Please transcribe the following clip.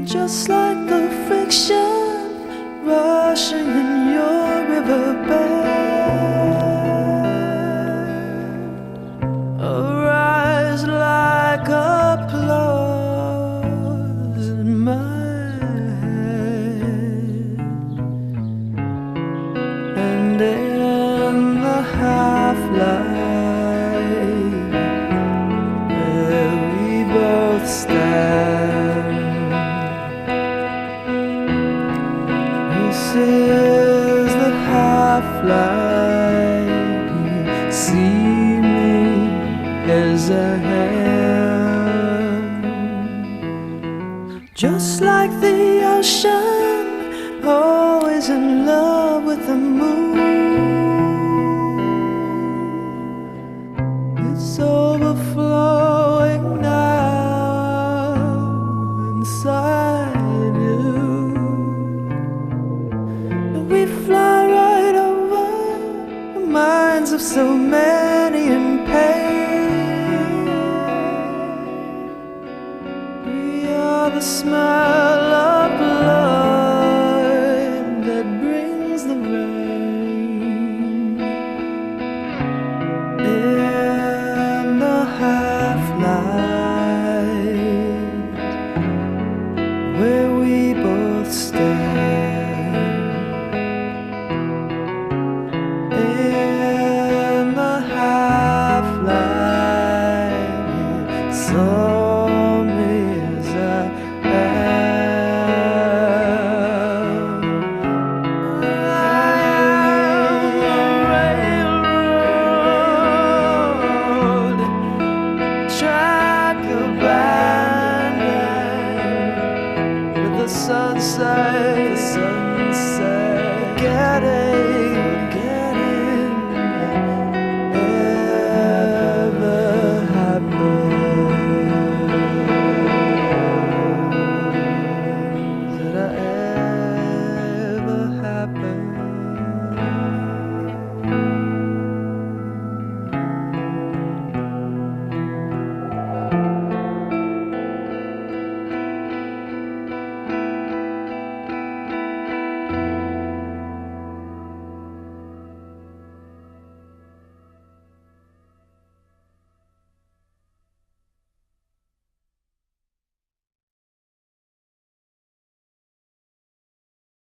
just like the friction rushing in your riverbed. Arise like applause in my head, and in the half-light where we both stand. This is the half-light. You see me as a hand, just like the ocean, always in love with the moon. It's overflowing now inside you. We fly right over the minds of so many in pain. We are the smell of blood that brings the rain. In the half-light where we both stand. In the half-light, you saw me as I am. I am a railroad track abandoned with the sunset, getting